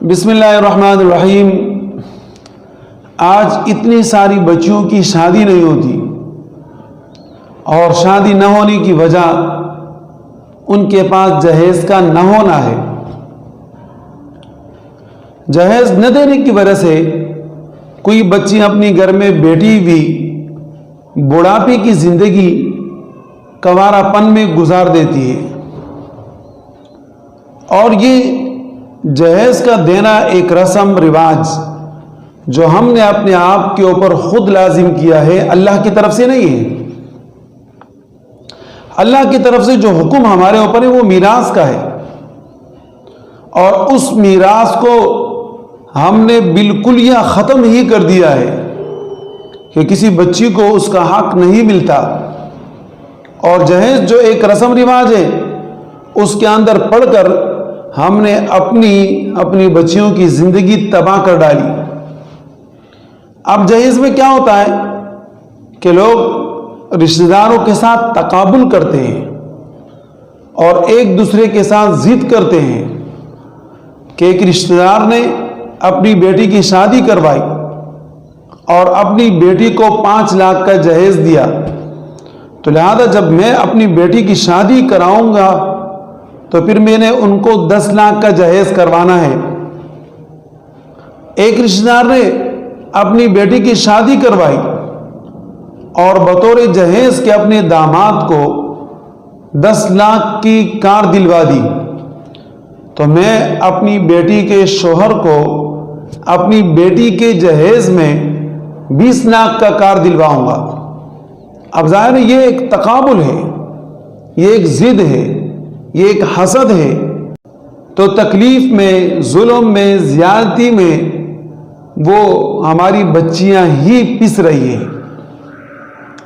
بسم اللہ الرحمن الرحیم۔ آج اتنی ساری بچیوں کی شادی نہیں ہوتی، اور شادی نہ ہونے کی وجہ ان کے پاس جہیز کا نہ ہونا ہے۔ جہیز نہ دینے کی وجہ سے کوئی بچی اپنی گھر میں بیٹھی ہوئی بڑھاپے کی زندگی کنوارا پن میں گزار دیتی ہے، اور یہ جہیز کا دینا ایک رسم رواج جو ہم نے اپنے آپ کے اوپر خود لازم کیا ہے، اللہ کی طرف سے نہیں ہے۔ اللہ کی طرف سے جو حکم ہمارے اوپر ہے وہ میراث کا ہے، اور اس میراث کو ہم نے بالکل یہ ختم ہی کر دیا ہے کہ کسی بچی کو اس کا حق نہیں ملتا۔ اور جہیز جو ایک رسم رواج ہے، اس کے اندر پڑھ کر ہم نے اپنی بچیوں کی زندگی تباہ کر ڈالی۔ اب جہیز میں کیا ہوتا ہے کہ لوگ رشتہ داروں کے ساتھ تقابل کرتے ہیں اور ایک دوسرے کے ساتھ ضد کرتے ہیں کہ ایک رشتہ دار نے اپنی بیٹی کی شادی کروائی اور اپنی بیٹی کو 5 لاکھ کا جہیز دیا، تو لہذا جب میں اپنی بیٹی کی شادی کراؤں گا تو پھر میں نے ان کو 10 لاکھ کا جہیز کروانا ہے۔ ایک رشتہ دار نے اپنی بیٹی کی شادی کروائی اور بطور جہیز کے اپنے داماد کو 10 لاکھ کی کار دلوا دی، تو میں اپنی بیٹی کے شوہر کو اپنی بیٹی کے جہیز میں 20 لاکھ کا کار دلواؤں گا۔ اب ظاہر ہے یہ ایک تقابل ہے، یہ ایک ضد ہے، یہ ایک حسد ہے۔ تو تکلیف میں، ظلم میں، زیادتی میں وہ ہماری بچیاں ہی پس رہی ہیں،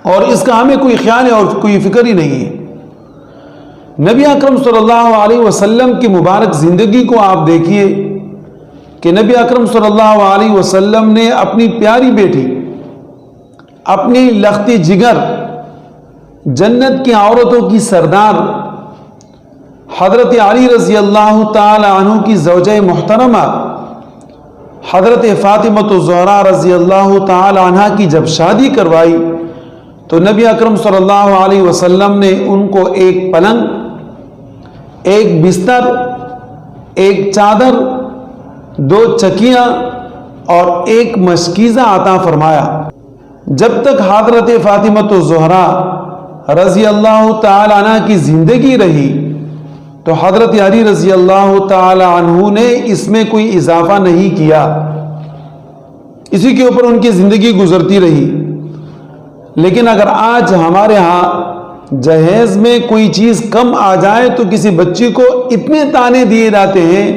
اور اس کا ہمیں کوئی خیال ہے اور کوئی فکر ہی نہیں ہے۔ نبی اکرم صلی اللہ علیہ وسلم کی مبارک زندگی کو آپ دیکھیے کہ نبی اکرم صلی اللہ علیہ وسلم نے اپنی پیاری بیٹی، اپنی لختی جگر، جنت کی عورتوں کی سردار حضرت علی رضی اللہ تعالی عنہ کی زوجہ محترمہ حضرت فاطمہ الزہرا رضی اللہ تعالی عنہ کی جب شادی کروائی، تو نبی اکرم صلی اللہ علیہ وسلم نے ان کو ایک پلنگ، ایک بستر، ایک چادر، 2 چکیاں اور ایک مشکیزہ عطا فرمایا۔ جب تک حضرت فاطمہ الزہرا رضی اللہ تعالی عنہ کی زندگی رہی تو حضرت علی رضی اللہ تعالی عنہ نے اس میں کوئی اضافہ نہیں کیا، اسی کے اوپر ان کی زندگی گزرتی رہی۔ لیکن اگر آج ہمارے ہاں جہیز میں کوئی چیز کم آ جائے تو کسی بچی کو اتنے تانے دیے جاتے ہیں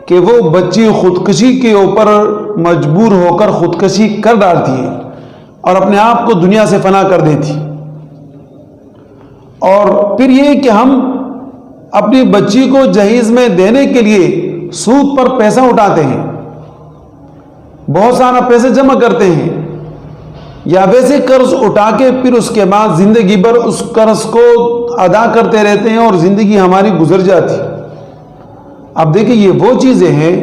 کہ وہ بچی خودکشی کے اوپر مجبور ہو کر خودکشی کر ڈالتی ہے اور اپنے آپ کو دنیا سے فنا کر دیتی۔ اور پھر یہ کہ ہم اپنی بچی کو جہیز میں دینے کے لیے سود پر پیسہ اٹھاتے ہیں، بہت سارا پیسے جمع کرتے ہیں، یا ویسے قرض اٹھا کے پھر اس کے بعد زندگی بھر اس قرض کو ادا کرتے رہتے ہیں اور زندگی ہماری گزر جاتی۔ اب دیکھیں یہ وہ چیزیں ہیں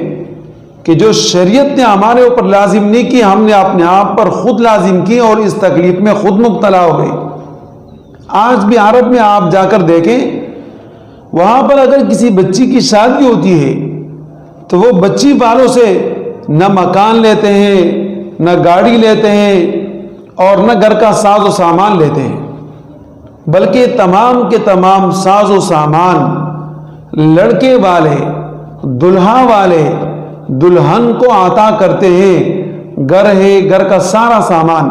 کہ جو شریعت نے ہمارے اوپر لازم نہیں کی، ہم نے اپنے آپ پر خود لازم کی اور اس تکلیف میں خود مبتلا ہو گئے۔ آج بھی عرب میں آپ جا کر دیکھیں، وہاں پر اگر کسی بچی کی شادی ہوتی ہے تو وہ بچی والوں سے نہ مکان لیتے ہیں، نہ گاڑی لیتے ہیں، اور نہ گھر کا ساز و سامان لیتے ہیں، بلکہ تمام کے تمام ساز و سامان لڑکے والے، دلہا والے دلہن کو عطا کرتے ہیں۔ گھر ہے، گھر کا سارا سامان،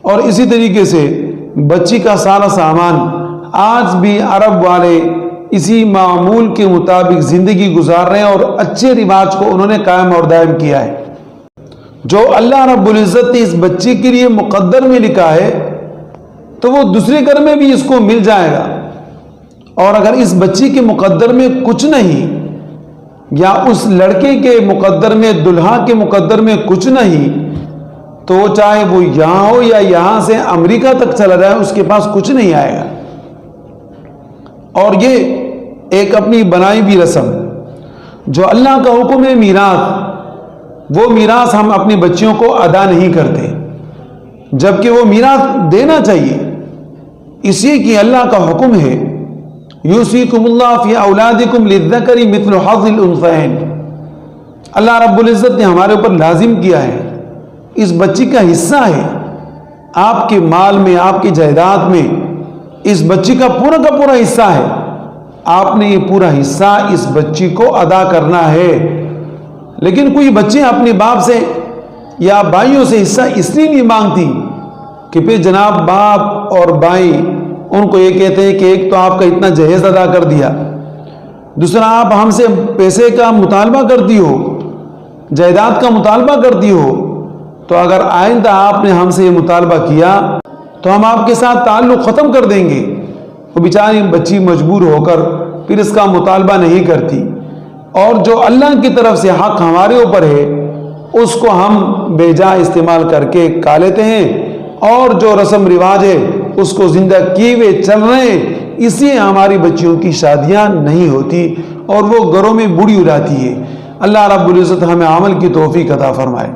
اور اسی طریقے سے بچی کا سارا سامان۔ آج بھی عرب والے اسی معمول کے مطابق زندگی گزار رہے ہیں اور اچھے رواج کو انہوں نے قائم اور دائم کیا ہے۔ جو اللہ رب العزت نے اس بچی کے لیے مقدر میں لکھا ہے تو وہ دوسرے گھر میں بھی اس کو مل جائے گا، اور اگر اس بچی کے مقدر میں کچھ نہیں، یا اس لڑکے کے مقدر میں، دلہا کے مقدر میں کچھ نہیں، تو وہ چاہے وہ یہاں ہو یا یہاں سے امریکہ تک چلا جائے، اس کے پاس کچھ نہیں آئے گا۔ اور یہ ایک اپنی بنائی بھی رسم جو اللہ کا حکم ہے میراث، وہ میراث ہم اپنے بچوں کو ادا نہیں کرتے، جبکہ وہ میراث دینا چاہیے، اس لیے کہ اللہ کا حکم ہے یوصیکم اللہ فی اولادکم للذکر مثل حظ الانثیین۔ اللہ رب العزت نے ہمارے اوپر لازم کیا ہے، اس بچی کا حصہ ہے آپ کے مال میں، آپ کی جائیداد میں، اس بچی کا پورا حصہ ہے، آپ نے یہ پورا حصہ اس بچی کو ادا کرنا ہے۔ لیکن کوئی بچے اپنے باپ سے یا بھائیوں سے حصہ اس لیے نہیں مانگتی کہ پھر جناب باپ اور بھائی ان کو یہ کہتے ہیں کہ ایک تو آپ کا اتنا جہیز ادا کر دیا، دوسرا آپ ہم سے پیسے کا مطالبہ کرتی ہو، جائیداد کا مطالبہ کرتی ہو، تو اگر آئندہ آپ نے ہم سے یہ مطالبہ کیا تو ہم آپ کے ساتھ تعلق ختم کر دیں گے۔ وہ بیچاری بچی مجبور ہو کر پھر اس کا مطالبہ نہیں کرتی، اور جو اللہ کی طرف سے حق ہمارے اوپر ہے اس کو ہم بے جا استعمال کر کے کھا لیتے ہیں، اور جو رسم رواج ہے اس کو زندہ کیے ہوئے چل رہے ہیں، اس لیے ہماری بچیوں کی شادیاں نہیں ہوتی اور وہ گھروں میں بوڑھی ہو جاتی ہے۔ اللہ رب العزت ہمیں عمل کی توفیق عطا فرمائے۔